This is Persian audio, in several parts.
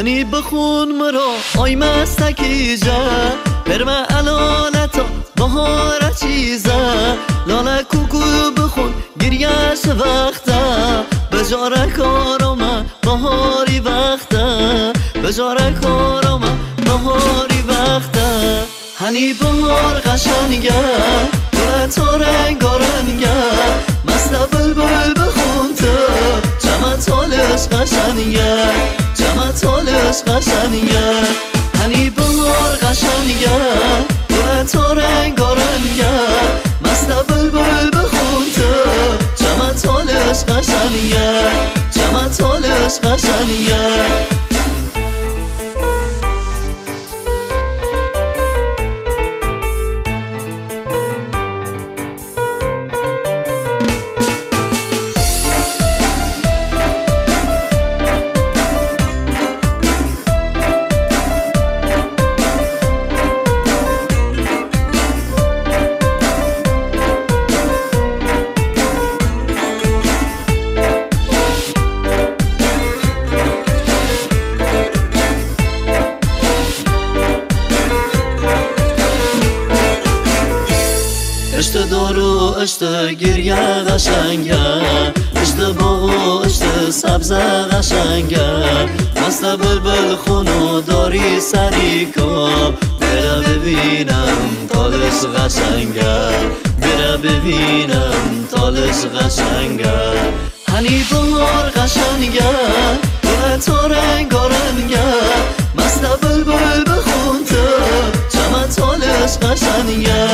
هنی بخون مرا آی مستکی جا برمه علالتا بهار چیزه لاله کوکو بخون گریش وقتا بجاره کارم بهاری وقتا بجاره کارم بهاری وقتا هنی بهار قشنگه گل تا رنگارنگه مست بلبل بخون تو جمع تالش قشنگه جمع تالش قشنگه هنی بهار قشنگه گل تا رنگارنگه مست بلبل بخون تو جمع تالش قشنگه جمع تالش قشنگه اشت دارو اشت گریه قشنگه اشت باغ اشت سبز قشنگه مست بلبل خونو داری سری کن بره ببینم تالش قشنگه بره ببینم تالش قشنگه هنی بهار قشنگه گل تا رنگارنگه مست بلبل بخون تو جمع تالش قشنگه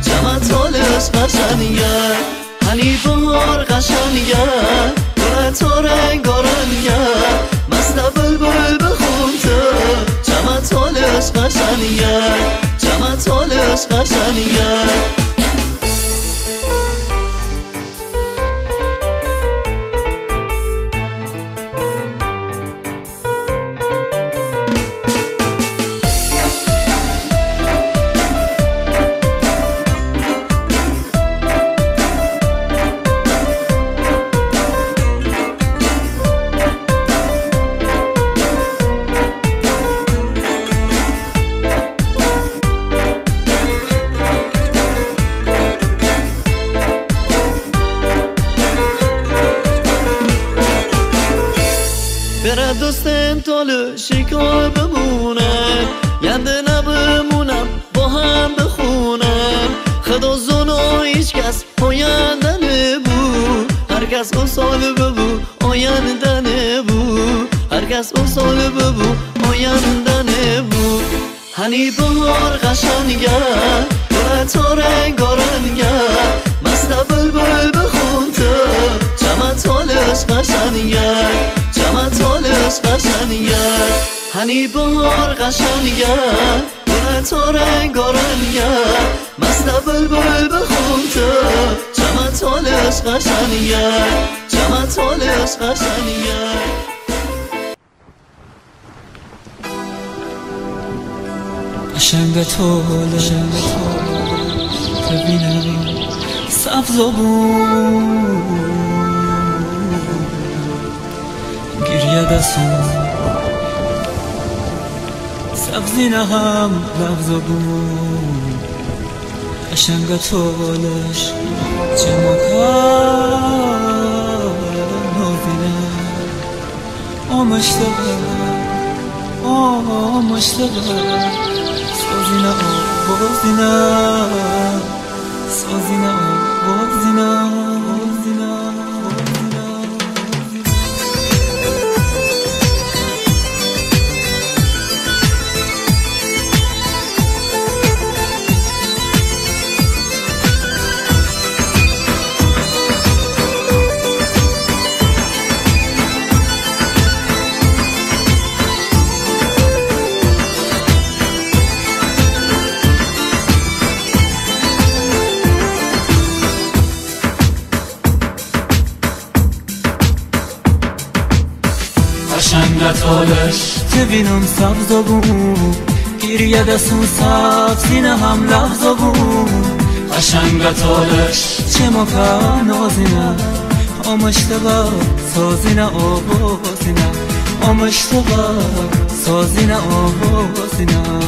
جمع تالش قشنگه هنی بهار قشنگه گل تا رنگارنگه مست بلبل بخون تو جمع تالش قشنگه جمع تالش قشنگه بره دوستم تال شکار بمونم ینده نبمونم با هم بخونم خدا زنا هیچ کس آینده نبو هر کس او سال ببو آینده نبو هر کس او سال ببو آینده نبو هنی بهار قشنگه گل تا رنگارنگه مست بلبل بخون تو جمع تالش قشنگه جمع تالش قشنگه هنی بهار قشنگه گل تا رنگارنگه مست بلبل بخون تو جمع تالش قشنگه جمع تالش قشنگه قشنگ تالش ببینم سبز و بود گریه دستم سبزی نه هم لفظ بود قشنگ تالش چه مکان نوینه آمشتغل سازینه سازینه قشنگ تالش تبینم سبز بود گریه دستون سبزی نه هم لفظ بود قشنگ تالش چه مکان نازینه آمشته با سازینه آوازینه اشتباه سازینه آوازینه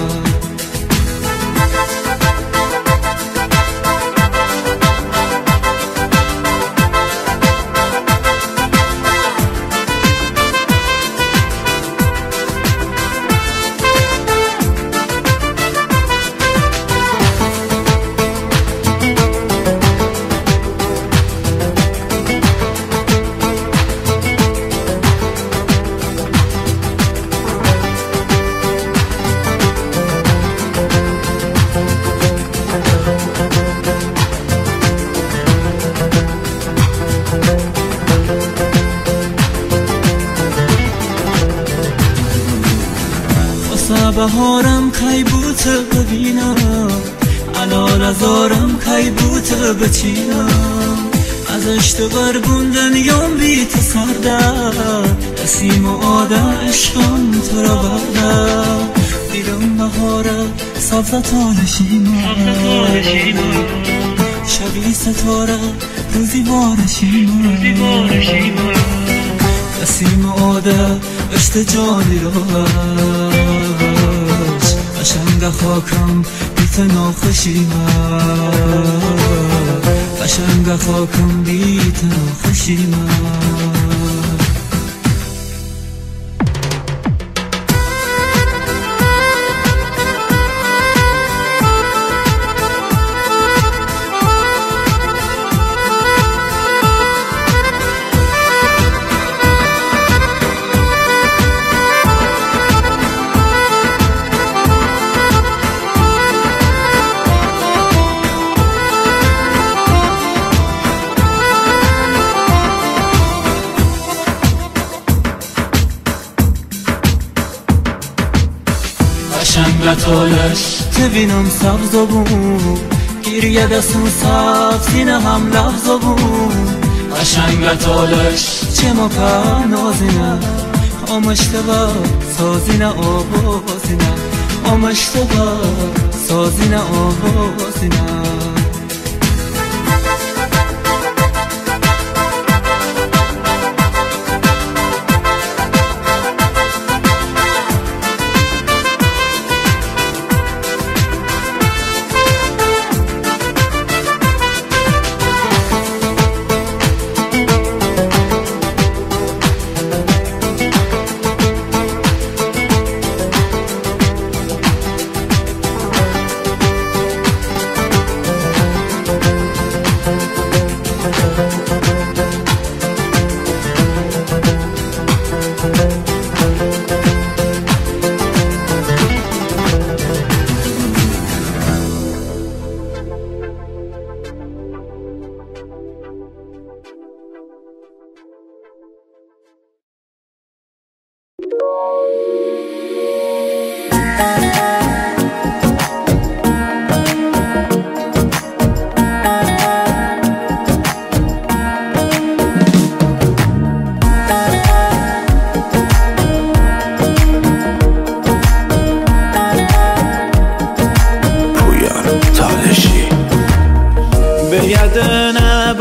بهارم کی بوت ببینم علال ازارم کی بوت بچینم از اشتغار بوندن یوم بیت سردم نسیم و آدم عشقم تو را بردم دیدم بهارم سبزت آنشیمم شبی ستاره روزی بارشیمم نسیم و آدم عشق جانی را قشنگ خاکم بیت ناخوشیمم قشنگ خاکم بیت ناخوشیمم قشنگتالش تبینم سبز بون گیریه دستون سبزینه هم لفظ بون قشنگتالش چه ما پر نازینه اشتباه سازینه آوازینه اشتباه سازینه آوازینه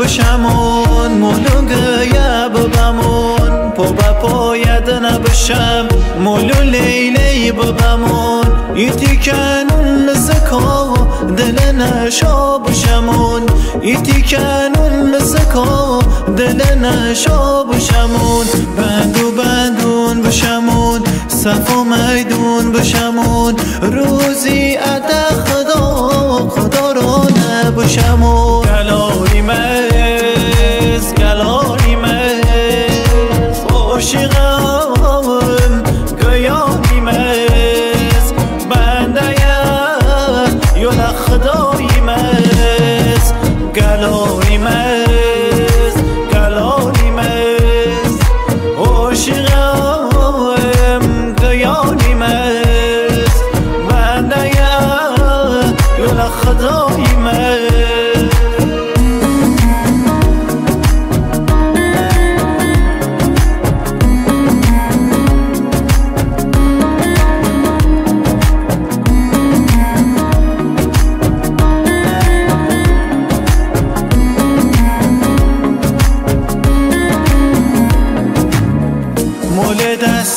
بشمون مولوگه ببمون پو با پاید نبشم مولو لیلی ببمون ایتی کنون لزکا دل نشا بشمون ایتی کنون لزکا دل نشا بشمون بندو بندون بشمون صفا میدون بشمون روزی اده خدا را نبشمون گلاری مز گلاری مز عاشقم گیانی مز بنده یول خدایی مز گلاری مز گلاری مز عاشقم گیانی مز بنده یول خدایی مز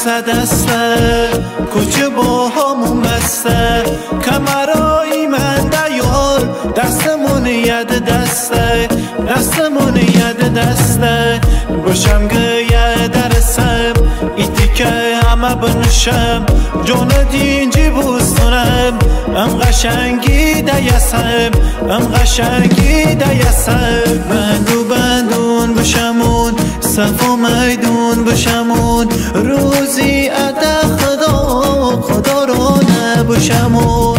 دسته کوچه با همون بسته کمرای من دیار دستمون ید دسته دستمون ید دسته باشم گیه درسم ایتی که همه بنشم جان دینجی بوستونم ام قشنگی دیسم ام قشنگی دیسم بندو بندون بشمون صفا میدون بشمون روزی اده خدا رو نبشمون